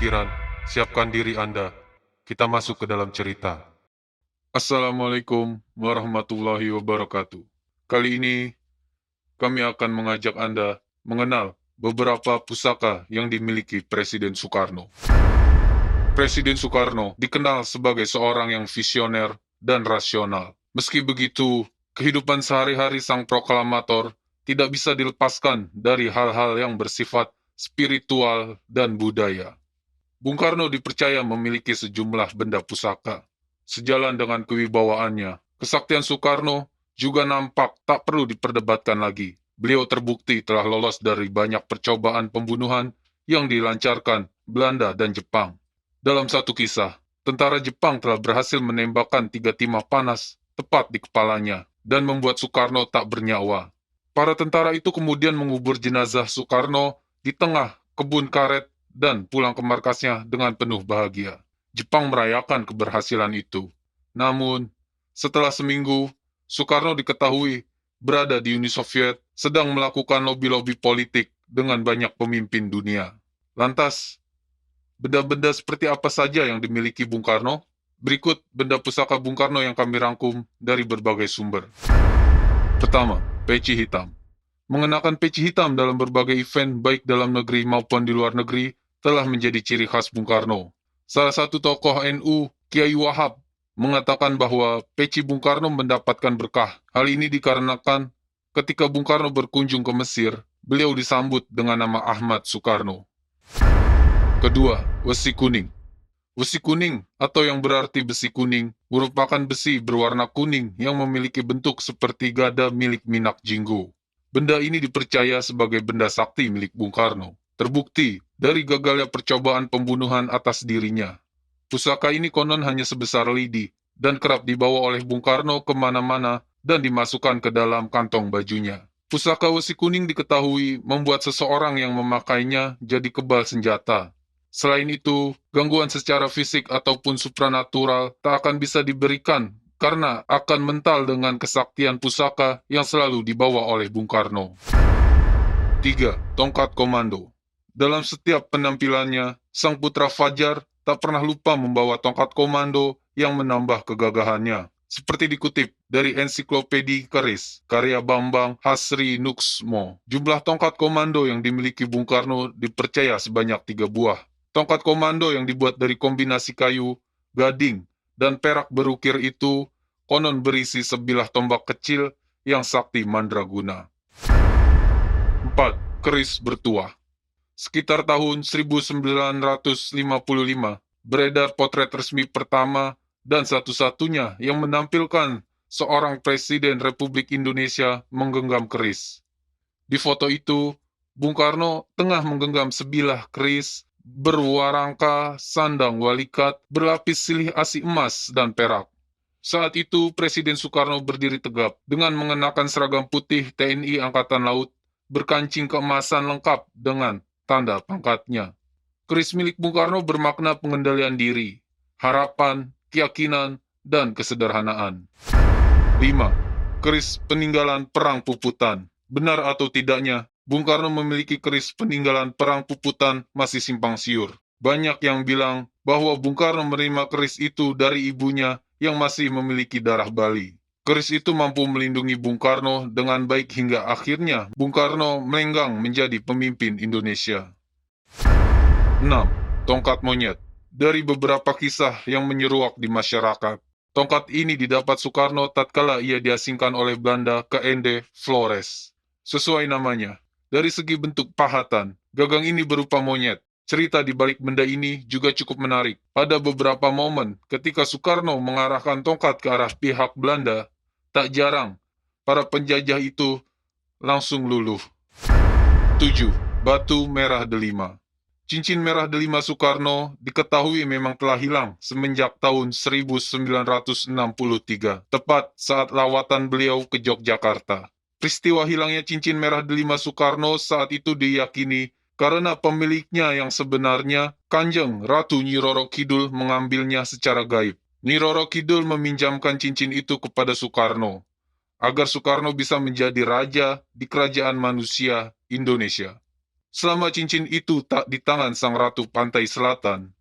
pikiran, siapkan diri Anda. Kita masuk ke dalam cerita. Assalamualaikum warahmatullahi wabarakatuh. Kali ini kami akan mengajak Anda mengenal beberapa pusaka yang dimiliki Presiden Soekarno. Presiden Soekarno dikenal sebagai seorang yang visioner dan rasional. Meski begitu, kehidupan sehari-hari sang proklamator tidak bisa dilepaskan dari hal-hal yang bersifat spiritual dan budaya. Bung Karno dipercaya memiliki sejumlah benda pusaka. Sejalan dengan kewibawaannya, kesaktian Soekarno juga nampak tak perlu diperdebatkan lagi. Beliau terbukti telah lolos dari banyak percobaan pembunuhan yang dilancarkan Belanda dan Jepang. Dalam satu kisah, tentara Jepang telah berhasil menembakkan 3 timah panas tepat di kepalanya dan membuat Soekarno tak bernyawa. Para tentara itu kemudian mengubur jenazah Soekarno di tengah kebun karet dan pulang ke markasnya dengan penuh bahagia. Jepang merayakan keberhasilan itu. Namun, setelah seminggu, Soekarno diketahui berada di Uni Soviet sedang melakukan lobi-lobi politik dengan banyak pemimpin dunia. Lantas, benda-benda seperti apa saja yang dimiliki Bung Karno? Berikut benda pusaka Bung Karno yang kami rangkum dari berbagai sumber. Pertama, peci hitam. Mengenakan peci hitam dalam berbagai event baik dalam negeri maupun di luar negeri telah menjadi ciri khas Bung Karno. Salah satu tokoh NU, Kiai Wahab, mengatakan bahwa peci Bung Karno mendapatkan berkah. Hal ini dikarenakan ketika Bung Karno berkunjung ke Mesir, beliau disambut dengan nama Ahmad Soekarno. Kedua, wesi kuning. Wesi kuning, atau yang berarti besi kuning, merupakan besi berwarna kuning yang memiliki bentuk seperti gada milik Minak Jinggo. Benda ini dipercaya sebagai benda sakti milik Bung Karno. Terbukti dari gagalnya percobaan pembunuhan atas dirinya. Pusaka ini konon hanya sebesar lidi dan kerap dibawa oleh Bung Karno kemana-mana dan dimasukkan ke dalam kantong bajunya. Pusaka wesi kuning diketahui membuat seseorang yang memakainya jadi kebal senjata. Selain itu, gangguan secara fisik ataupun supranatural tak akan bisa diberikan karena akan mental dengan kesaktian pusaka yang selalu dibawa oleh Bung Karno. 3. Tongkat komando. Dalam setiap penampilannya, sang putra Fajar tak pernah lupa membawa tongkat komando yang menambah kegagahannya. Seperti dikutip dari Ensiklopedi Keris, karya Bambang Hasri Nuksmo. Jumlah tongkat komando yang dimiliki Bung Karno dipercaya sebanyak 3 buah. Tongkat komando yang dibuat dari kombinasi kayu, gading, dan perak berukir itu konon berisi sebilah tombak kecil yang sakti mandraguna. 4. Keris bertuah. Sekitar tahun 1955, beredar potret resmi pertama dan satu-satunya yang menampilkan seorang Presiden Republik Indonesia menggenggam keris. Di foto itu, Bung Karno tengah menggenggam sebilah keris berwarangka sandang walikat berlapis silih asi emas dan perak. Saat itu, Presiden Soekarno berdiri tegap dengan mengenakan seragam putih TNI Angkatan Laut berkancing keemasan lengkap dengan tanda pangkatnya. Keris milik Bung Karno bermakna pengendalian diri, harapan, keyakinan, dan kesederhanaan. 5. Keris peninggalan Perang Puputan. Benar atau tidaknya, Bung Karno memiliki keris peninggalan Perang Puputan masih simpang siur. Banyak yang bilang bahwa Bung Karno menerima keris itu dari ibunya yang masih memiliki darah Bali. Keris itu mampu melindungi Bung Karno dengan baik hingga akhirnya Bung Karno melenggang menjadi pemimpin Indonesia. 6. Tongkat monyet. Dari beberapa kisah yang menyeruak di masyarakat, tongkat ini didapat Soekarno tatkala ia diasingkan oleh Belanda ke Ende, Flores. Sesuai namanya, dari segi bentuk pahatan, gagang ini berupa monyet. Cerita di balik benda ini juga cukup menarik. Pada beberapa momen, ketika Soekarno mengarahkan tongkat ke arah pihak Belanda, tak jarang para penjajah itu langsung luluh. 7. Batu merah delima. Cincin merah delima Soekarno diketahui memang telah hilang semenjak tahun 1963, tepat saat lawatan beliau ke Yogyakarta. Peristiwa hilangnya cincin merah delima Soekarno saat itu diyakini karena pemiliknya yang sebenarnya, Kanjeng Ratu Nyi Roro Kidul, mengambilnya secara gaib. Nyi Roro Kidul meminjamkan cincin itu kepada Soekarno, agar Soekarno bisa menjadi raja di kerajaan manusia Indonesia. Selama cincin itu tak di tangan sang ratu pantai selatan,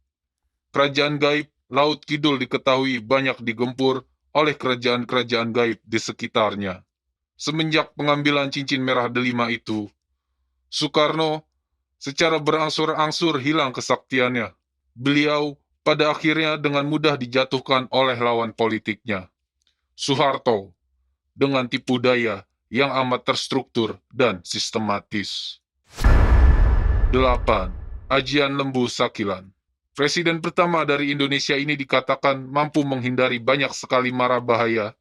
kerajaan gaib Laut Kidul diketahui banyak digempur oleh kerajaan-kerajaan gaib di sekitarnya. Semenjak pengambilan cincin merah delima itu, Soekarno secara berangsur-angsur hilang kesaktiannya. Beliau pada akhirnya dengan mudah dijatuhkan oleh lawan politiknya, Soeharto, dengan tipu daya yang amat terstruktur dan sistematis. 8. Ajian Lembu Sakilan. Presiden pertama dari Indonesia ini dikatakan mampu menghindari banyak sekali mara bahaya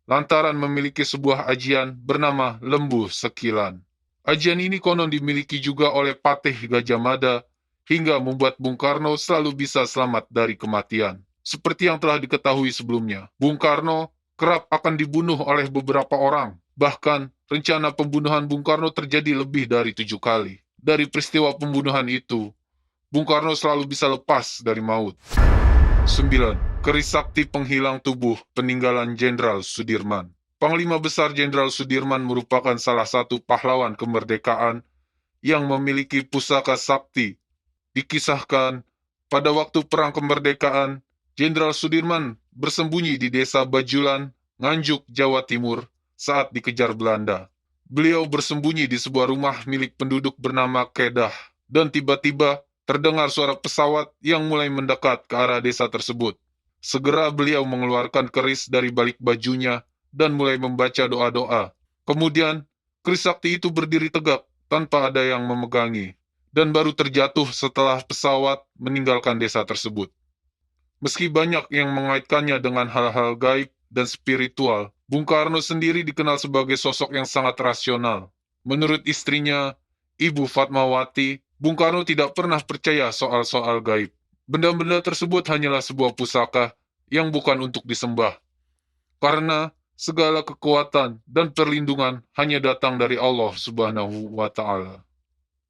lantaran memiliki sebuah ajian bernama Lembu Sekilan. Ajian ini konon dimiliki juga oleh Patih Gajah Mada hingga membuat Bung Karno selalu bisa selamat dari kematian. Seperti yang telah diketahui sebelumnya, Bung Karno kerap akan dibunuh oleh beberapa orang. Bahkan, rencana pembunuhan Bung Karno terjadi lebih dari 7 kali. Dari peristiwa pembunuhan itu, Bung Karno selalu bisa lepas dari maut. 9. Keris sakti penghilang tubuh peninggalan Jenderal Sudirman. Panglima Besar Jenderal Sudirman merupakan salah satu pahlawan kemerdekaan yang memiliki pusaka sakti. Dikisahkan, pada waktu Perang Kemerdekaan, Jenderal Sudirman bersembunyi di desa Bajulan, Nganjuk, Jawa Timur saat dikejar Belanda. Beliau bersembunyi di sebuah rumah milik penduduk bernama Kedah, dan tiba-tiba terdengar suara pesawat yang mulai mendekat ke arah desa tersebut. Segera beliau mengeluarkan keris dari balik bajunya dan mulai membaca doa-doa. Kemudian, keris sakti itu berdiri tegak tanpa ada yang memegangi, dan baru terjatuh setelah pesawat meninggalkan desa tersebut. Meski banyak yang mengaitkannya dengan hal-hal gaib dan spiritual, Bung Karno sendiri dikenal sebagai sosok yang sangat rasional. Menurut istrinya, Ibu Fatmawati, Bung Karno tidak pernah percaya soal-soal gaib. Benda-benda tersebut hanyalah sebuah pusaka yang bukan untuk disembah. Karena segala kekuatan dan perlindungan hanya datang dari Allah Subhanahu wa Ta'ala.